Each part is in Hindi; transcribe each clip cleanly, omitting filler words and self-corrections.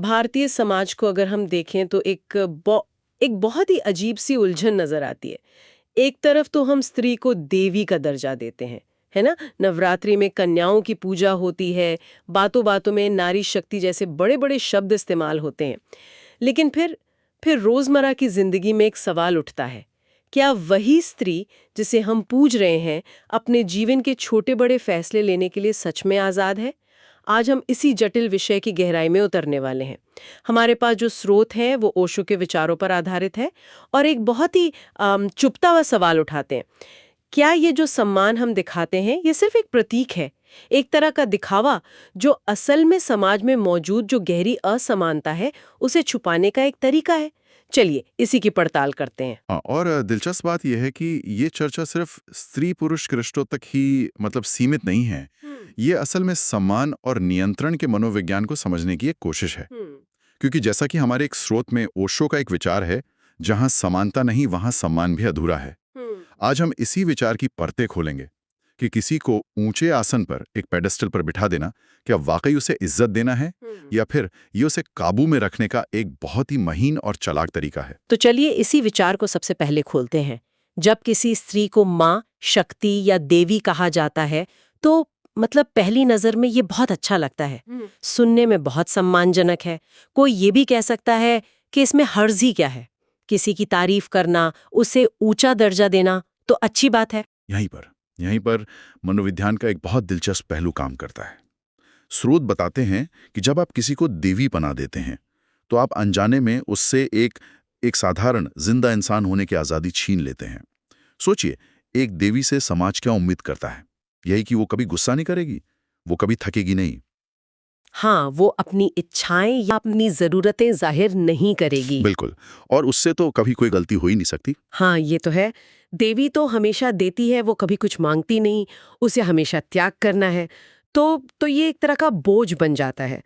भारतीय समाज को अगर हम देखें तो एक बहुत ही अजीब सी उलझन नजर आती है। एक तरफ तो हम स्त्री को देवी का दर्जा देते हैं, है ना? नवरात्रि में कन्याओं की पूजा होती है, बातों बातों में नारी शक्ति जैसे बड़े बड़े शब्द इस्तेमाल होते हैं। लेकिन फिर रोजमर्रा की जिंदगी में एक सवाल उठता है, क्या वही स्त्री जिसे हम पूज रहे हैं अपने जीवन के छोटे बड़े फैसले लेने के लिए सच में आजाद है? आज हम इसी जटिल विषय की गहराई में उतरने वाले हैं। हमारे पास जो स्रोत हैं वो ओशो के विचारों पर आधारित है और एक बहुत ही चुभता हुआ सवाल उठाते हैं। क्या ये जो सम्मान हम दिखाते हैं ये सिर्फ एक प्रतीक है, एक तरह का दिखावा जो असल में समाज में मौजूद जो गहरी असमानता है उसे छुपाने का एक तरीका है? चलिए इसी की पड़ताल करते हैं। हाँ, और दिलचस्प बात यह है कि ये चर्चा सिर्फ स्त्री पुरुष रिश्तों तक ही सीमित नहीं है। ये असल में सम्मान और नियंत्रण के मनोविज्ञान को समझने की एक कोशिश है। क्योंकि जैसा कि हमारे एक स्रोत में ओशो का एक विचार है, जहां समानता नहीं वहां सम्मान भी अधूरा है। आज हम इसी विचार की परतें खोलेंगे कि किसी को ऊंचे आसन पर, एक पेडेस्टल पर बिठा देना क्या वाकई उसे इज्जत देना है, या फिर ये उसे काबू में रखने का एक बहुत ही महीन और चालाक तरीका है। तो चलिए इसी विचार को सबसे पहले खोलते हैं। जब किसी स्त्री को माँ, शक्ति या देवी कहा जाता है तो पहली नजर में ये बहुत अच्छा लगता है, सुनने में बहुत सम्मानजनक है। कोई ये भी कह सकता है कि इसमें हर्ज ही क्या है? किसी की तारीफ करना, उसे ऊंचा दर्जा देना तो अच्छी बात है। यहीं पर मनोविज्ञान का एक बहुत दिलचस्प पहलू काम करता है। स्रोत बताते हैं कि जब आप किसी को देवी बना देते हैं तो आप अनजाने में उससे एक साधारण जिंदा इंसान होने की आज़ादी छीन लेते हैं। सोचिए, एक देवी से समाज क्या उम्मीद करता है? यही कि वो कभी गुस्सा नहीं करेगी, वो कभी थकेगी नहीं। हाँ, वो अपनी इच्छाएं या अपनी जरूरतें जाहिर नहीं करेगी। बिल्कुल। और उससे तो कभी कोई गलती हो ही नहीं सकती। हाँ, ये तो है। देवी तो हमेशा देती है, वो कभी कुछ मांगती नहीं, उसे हमेशा त्याग करना है। तो ये एक तरह का बोझ बन जाता है।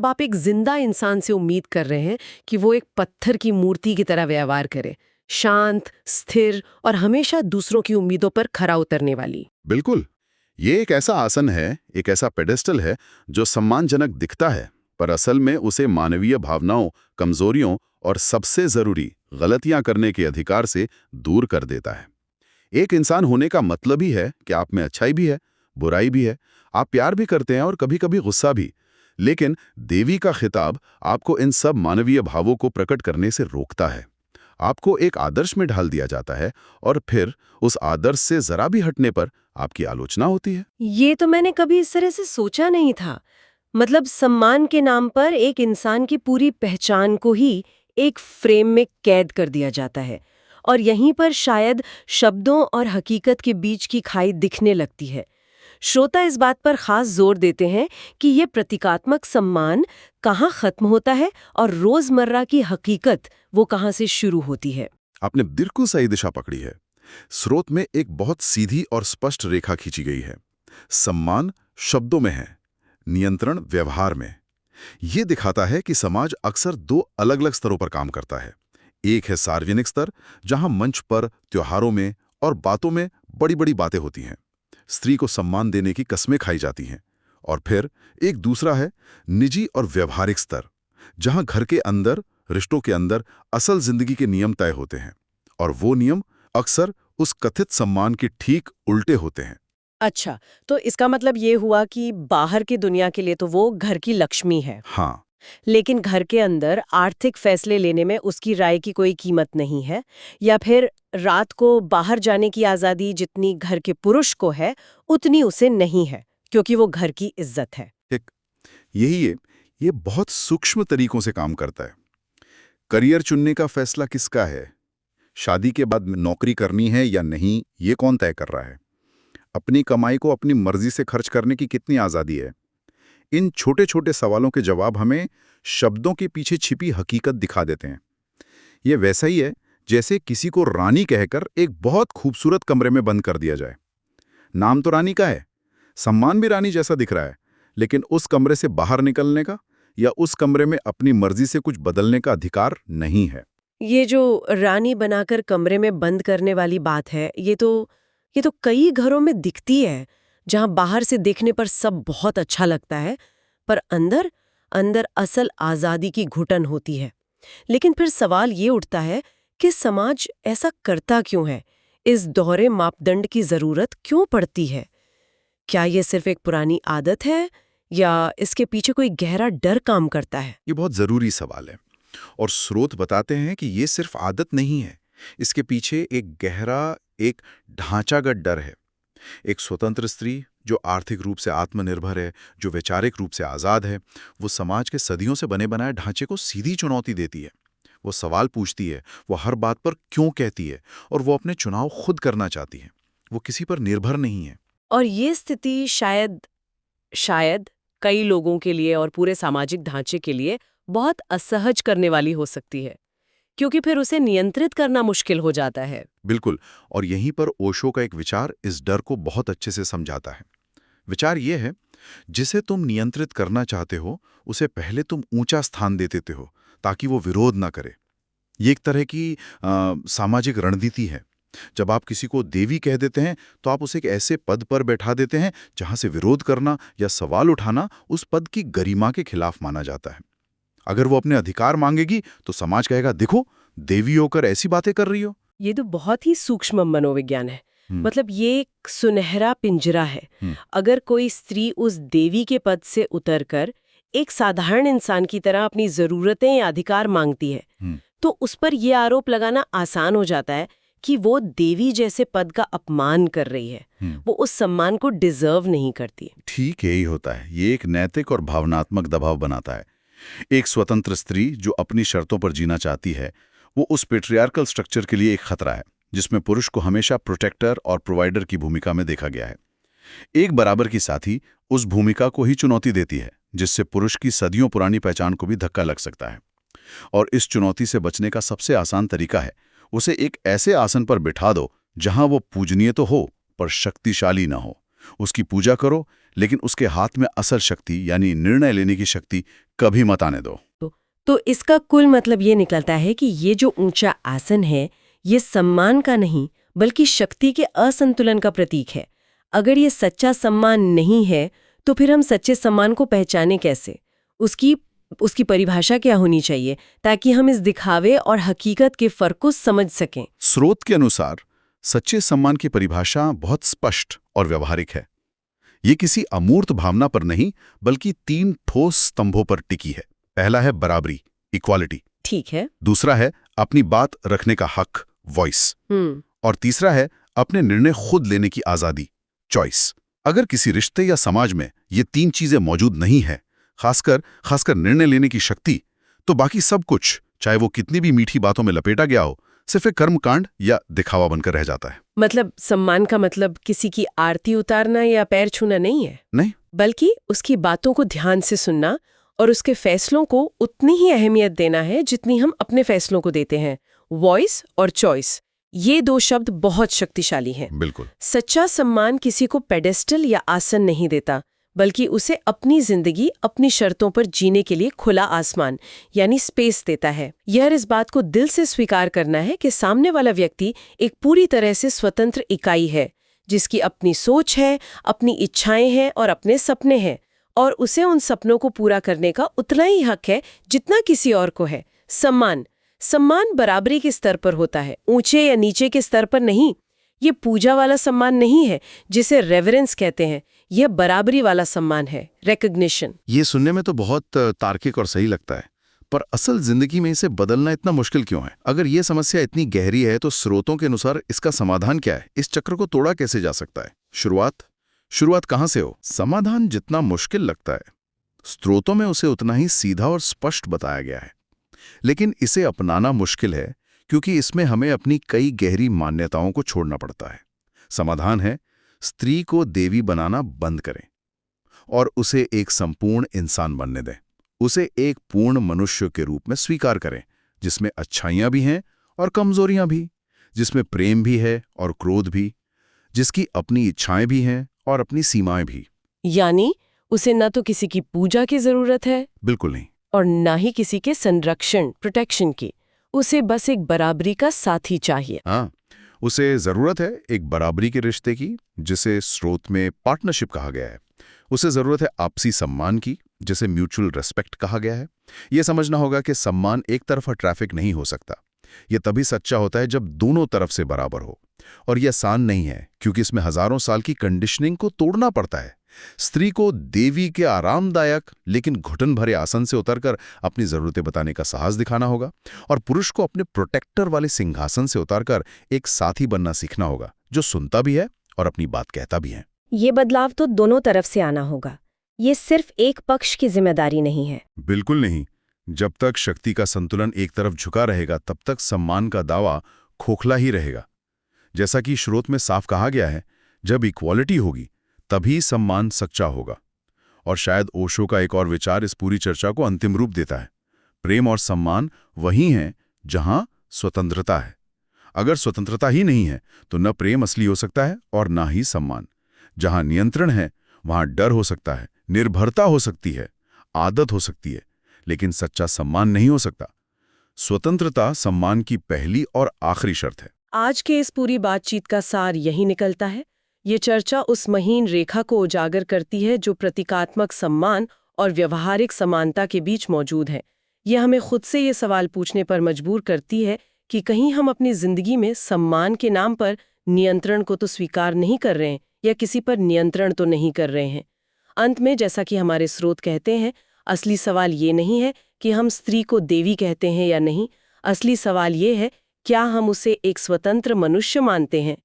आप एक जिंदा इंसान से उम्मीद कर रहे हैं कि वो एक पत्थर की मूर्ति की तरह व्यवहार करे, शांत, स्थिर और हमेशा दूसरों की उम्मीदों पर खरा उतरने वाली। बिल्कुल। ये एक ऐसा आसन है, एक ऐसा पेडेस्टल है जो सम्मानजनक दिखता है, पर असल में उसे मानवीय भावनाओं, कमजोरियों और सबसे जरूरी गलतियां करने के अधिकार से दूर कर देता है। एक इंसान होने का मतलब ही है कि आप में अच्छाई भी है, बुराई भी है, आप प्यार भी करते हैं और कभी-कभी गुस्सा भी। लेकिन देवी का खिताब आपको इन सब मानवीय भावों को प्रकट करने से रोकता है। आपको एक आदर्श में ढाल दिया जाता है और फिर उस आदर्श से जरा भी हटने पर आपकी आलोचना होती है। ये तो मैंने कभी इस तरह से सोचा नहीं था। सम्मान के नाम पर एक इंसान की पूरी पहचान को ही एक फ्रेम में कैद कर दिया जाता है और यहीं पर शायद शब्दों और हकीकत के बीच की खाई दिखने लगती है। श्रोता इस बात पर खास जोर देते हैं कि ये प्रतीकात्मक सम्मान कहाँ खत्म होता है और रोजमर्रा की हकीकत वो कहाँ से शुरू होती है। आपने बिल्कुल सही दिशा पकड़ी है। स्रोत में एक बहुत सीधी और स्पष्ट रेखा खींची गई है। सम्मान शब्दों में है, नियंत्रण व्यवहार में। ये दिखाता है कि समाज अक्सर दो अलग-अलग स्तरों पर काम करता है। एक है सार्वजनिक स्तर, जहां मंच पर, त्योहारों में और बातों में बड़ी-बड़ी बातें होती हैं। स्त्री को सम्मान देने की कस्में खाई जाती हैं। और फिर एक दूसरा है निजी और व्यवहारिक स्तर, जहां घर के अंदर, रिश्तों के अंदर असल जिंदगी के नियम तय होते हैं। और वो नियम अक्सर उस कथित सम्मान के ठीक उल्टे होते हैं। अच्छा, तो इसका मतलब ये हुआ कि बाहर की दुनिया के लिए तो वो घर की लक्ष्मी है, हाँ, लेकिन घर के अंदर आर्थिक फैसले लेने में उसकी राय की कोई कीमत नहीं है, या फिर रात को बाहर जाने की आज़ादी जितनी घर के पुरुष को है उतनी उसे नहीं है, क्योंकि वो घर की इज्जत है। ठीक यही है। ये बहुत सूक्ष्म तरीकों से काम करता है। करियर चुनने का फैसला किसका है? शादी के बाद नौकरी करनी है या नहीं, ये कौन तय कर रहा है? अपनी कमाई को अपनी मर्जी से खर्च करने की कितनी आज़ादी है? इन छोटे छोटे सवालों के जवाब हमें शब्दों के पीछे छिपी हकीकत दिखा देते हैं। ये वैसा ही है जैसे किसी को रानी कहकर एक बहुत खूबसूरत कमरे में बंद कर दिया जाए। नाम तो रानी का है, सम्मान भी रानी जैसा दिख रहा है, लेकिन उस कमरे से बाहर निकलने का या उस कमरे में अपनी मर्जी से कुछ बदलने का अधिकार नहीं है। ये जो रानी बनाकर कमरे में बंद करने वाली बात है, ये तो कई घरों में दिखती है, जहां बाहर से देखने पर सब बहुत अच्छा लगता है, पर अंदर अंदर असल आज़ादी की घुटन होती है। लेकिन फिर सवाल ये उठता है कि समाज ऐसा करता क्यों है? इस दोहरे मापदंड की ज़रूरत क्यों पड़ती है? क्या ये सिर्फ एक पुरानी आदत है या इसके पीछे कोई गहरा डर काम करता है? ये बहुत ज़रूरी सवाल है और स्रोत बताते हैं कि ये सिर्फ आदत नहीं है। इसके पीछे एक गहरा, एक ढांचागत डर है। एक स्वतंत्र स्त्री जो आर्थिक रूप से आत्मनिर्भर है, जो वैचारिक रूप से आज़ाद है, वो समाज के सदियों से बने बनाए ढांचे को सीधी चुनौती देती है। वो सवाल पूछती है, वो हर बात पर क्यों कहती है और वो अपने चुनाव खुद करना चाहती है। वो किसी पर निर्भर नहीं है। और ये स्थिति शायद कई लोगों के लिए और पूरे सामाजिक ढांचे के लिए बहुत असहज करने वाली हो सकती है, क्योंकि फिर उसे नियंत्रित करना मुश्किल हो जाता है। बिल्कुल, और यहीं पर ओशो का एक विचार इस डर को बहुत अच्छे से समझाता है। विचार ये है, जिसे तुम नियंत्रित करना चाहते हो उसे पहले तुम ऊंचा स्थान दे देते हो ताकि वो विरोध ना करे। ये एक तरह की सामाजिक रणनीति है। जब आप किसी को देवी कह देते हैं तो आप उसे एक ऐसे पद पर बैठा देते हैं जहां से विरोध करना या सवाल उठाना उस पद की गरिमा के खिलाफ माना जाता है। अगर वो अपने अधिकार मांगेगी तो समाज कहेगा, देखो देवी होकर ऐसी बातें कर रही हो। ये तो बहुत ही सूक्ष्म मनोविज्ञान है। हम्म, मतलब ये एक सुनहरा पिंजरा है। हम्म, अगर कोई स्त्री उस देवी के पद से उतरकर एक साधारण इंसान की तरह अपनी जरूरतें या अधिकार मांगती है, हम्म, तो उस पर यह आरोप लगाना आसान हो जाता है कि वो देवी जैसे पद का अपमान कर रही है। हम्म। वो उस सम्मान को डिजर्व नहीं करती। ठीक यही होता है। ये एक नैतिक और भावनात्मक दबाव बनाता है। एक स्वतंत्र स्त्री जो अपनी शर्तों पर जीना चाहती है, वो उस पेट्रियार्कल स्ट्रक्चर के लिए एक खतरा है जिसमें पुरुष को हमेशा प्रोटेक्टर और प्रोवाइडर की भूमिका में देखा गया है। एक बराबर की साथी उस भूमिका को ही चुनौती देती है, जिससे पुरुष की सदियों पुरानी पहचान को भी धक्का लग सकता है। और इस चुनौती से बचने का सबसे आसान तरीका है उसे एक ऐसे आसन पर बिठा दो जहां वो पूजनीय तो हो पर शक्तिशाली ना हो। उसकी पूजा करो, लेकिन उसके हाथ में असल शक्ति यानी निर्णय लेने की शक्ति कभी मत आने दो। तो इसका कुल मतलब ये निकलता है कि ये जो ऊंचा आसन है, ये सम्मान का नहीं बल्कि शक्ति के असंतुलन का प्रतीक है। अगर ये सच्चा सम्मान नहीं है तो फिर हम सच्चे सम्मान को पहचाने कैसे? उसकी परिभाषा क्या होनी चाहिए ताकि हम इस दिखावे और हकीकत के फर्क को समझ सकें? स्रोत के अनुसार सच्चे सम्मान की परिभाषा बहुत स्पष्ट और व्यवहारिक है। ये किसी अमूर्त भावना पर नहीं बल्कि 3 ठोस स्तंभों पर टिकी है। पहला है बराबरी, इक्वालिटी। ठीक है। दूसरा है अपनी बात रखने का हक, वॉइस। और तीसरा है अपने निर्णय खुद लेने की आजादी, चॉइस। अगर किसी रिश्ते या समाज में ये 3 चीजें मौजूद नहीं है, खासकर निर्णय लेने की शक्ति, तो बाकी सब कुछ, चाहे वो कितनी भी मीठी बातों में लपेटा गया हो, सिर्फ एक कर्मकांड या दिखावा बनकर रह जाता है। मतलब सम्मान का मतलब किसी की आरती उतारना या पैर छूना नहीं है, नहीं, बल्कि उसकी बातों को ध्यान से सुनना और उसके फैसलों को उतनी ही अहमियत देना है जितनी हम अपने फैसलों को देते हैं। वॉइस और चॉइस, ये 2 शब्द बहुत शक्तिशाली हैं। बिल्कुल। सच्चा सम्मान किसी को पेडेस्टल या आसन नहीं देता, बल्कि उसे अपनी जिंदगी अपनी शर्तों पर जीने के लिए खुला आसमान यानी स्पेस देता है। यह इस बात को दिल से स्वीकार करना है कि सामने वाला व्यक्ति एक पूरी तरह से स्वतंत्र इकाई है, जिसकी अपनी सोच है, अपनी इच्छाएं हैं और अपने सपने हैं, और उसे उन सपनों को पूरा करने का उतना ही हक है जितना किसी और को है। सम्मान बराबरी के स्तर पर होता है, ऊंचे या नीचे के स्तर पर नहीं। ये पूजा वाला सम्मान नहीं है जिसे रेवरेंस कहते हैं, यह बराबरी वाला सम्मान है, रिकॉग्निशन। ये सुनने में तो बहुत तार्किक और सही लगता है, पर असल जिंदगी में इसे बदलना इतना मुश्किल क्यों है? अगर ये समस्या इतनी गहरी है तो स्रोतों के अनुसार इसका समाधान क्या है? इस चक्र को तोड़ा कैसे जा सकता है? शुरुआत कहाँ से हो? समाधान जितना मुश्किल लगता है, स्रोतों में उसे उतना ही सीधा और स्पष्ट बताया गया है। लेकिन इसे अपनाना मुश्किल है क्योंकि इसमें हमें अपनी कई गहरी मान्यताओं को छोड़ना पड़ता है। समाधान है, स्त्री को देवी बनाना बंद करें और उसे एक संपूर्ण इंसान बनने दें। उसे एक पूर्ण मनुष्य के रूप में स्वीकार करें, जिसमें अच्छाइयां भी हैं और कमजोरियां भी, जिसमें प्रेम भी है और क्रोध भी, जिसकी अपनी इच्छाएं भी हैं और अपनी सीमाएं भी। यानी उसे न तो किसी की पूजा की जरूरत है, बिल्कुल नहीं, और न ही किसी के संरक्षण, प्रोटेक्शन की। उसे बस एक बराबरी का साथी चाहिए। हाँ, उसे जरूरत है एक बराबरी के रिश्ते की, जिसे स्रोत में पार्टनरशिप कहा गया है। उसे जरूरत है आपसी सम्मान की, जिसे म्यूचुअल रेस्पेक्ट कहा गया है। यह समझना होगा कि सम्मान एक तरफा ट्रैफिक नहीं हो सकता। यह तभी सच्चा होता है जब दोनों तरफ से बराबर हो। और यह आसान नहीं है, क्योंकि इसमें हजारों साल की कंडीशनिंग को तोड़ना पड़ता है। स्त्री को देवी के आरामदायक लेकिन घुटन भरे आसन से उतरकर अपनी जरूरतें बताने का साहस दिखाना होगा, और पुरुष को अपने प्रोटेक्टर वाले सिंहासन से उतारकर एक साथी बनना सीखना होगा, जो सुनता भी है और अपनी बात कहता भी है। ये बदलाव तो दोनों तरफ से आना होगा। ये सिर्फ एक पक्ष की जिम्मेदारी नहीं है। बिल्कुल नहीं। जब तक शक्ति का संतुलन एक तरफ झुका रहेगा, तब तक सम्मान का दावा खोखला ही रहेगा। जैसा कि स्रोत में साफ कहा गया है, जब इक्वालिटी होगी तभी सम्मान सच्चा होगा। और शायद ओशो का एक और विचार इस पूरी चर्चा को अंतिम रूप देता है। प्रेम और सम्मान वही हैं जहां स्वतंत्रता है। अगर स्वतंत्रता ही नहीं है तो न प्रेम असली हो सकता है और ना ही सम्मान। जहां नियंत्रण है वहां डर हो सकता है, निर्भरता हो सकती है, आदत हो सकती है, लेकिन सच्चा सम्मान नहीं हो सकता। स्वतंत्रता सम्मान की पहली और आखिरी शर्त है। आज के इस पूरी बातचीत का सार यही निकलता है। ये चर्चा उस महीन रेखा को उजागर करती है जो प्रतीकात्मक सम्मान और व्यवहारिक समानता के बीच मौजूद है। ये हमें खुद से ये सवाल पूछने पर मजबूर करती है कि कहीं हम अपनी जिंदगी में सम्मान के नाम पर नियंत्रण को तो स्वीकार नहीं कर रहे हैं, या किसी पर नियंत्रण तो नहीं कर रहे हैं। अंत में, जैसा कि हमारे स्रोत कहते हैं, असली सवाल ये नहीं है कि हम स्त्री को देवी कहते हैं या नहीं। असली सवाल ये है, क्या हम उसे एक स्वतंत्र मनुष्य मानते हैं,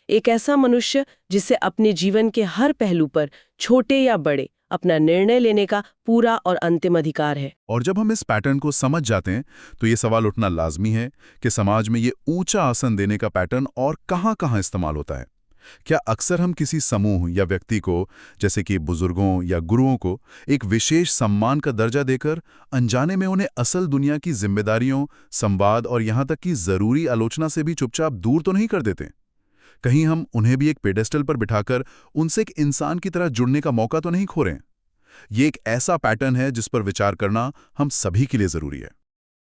एक ऐसा मनुष्य जिसे अपने जीवन के हर पहलू पर, छोटे या बड़े, अपना निर्णय लेने का पूरा और अंतिम अधिकार है। और जब हम इस पैटर्न को समझ जाते हैं तो ये सवाल उठना लाजमी है कि समाज में ये ऊंचा आसन देने का पैटर्न और कहां-कहां इस्तेमाल होता है। क्या अक्सर हम किसी समूह या व्यक्ति को, जैसे कि बुजुर्गों या गुरुओं को, एक विशेष सम्मान का दर्जा देकर अनजाने में उन्हें असल दुनिया की जिम्मेदारियों, संवाद और यहां तक कि जरूरी आलोचना से भी चुपचाप दूर तो नहीं कर देते? कहीं हम उन्हें भी एक पेडेस्टल पर बिठाकर उनसे एक इंसान की तरह जुड़ने का मौका तो नहीं खो रहे हैं? ये एक ऐसा पैटर्न है जिस पर विचार करना हम सभी के लिए जरूरी है।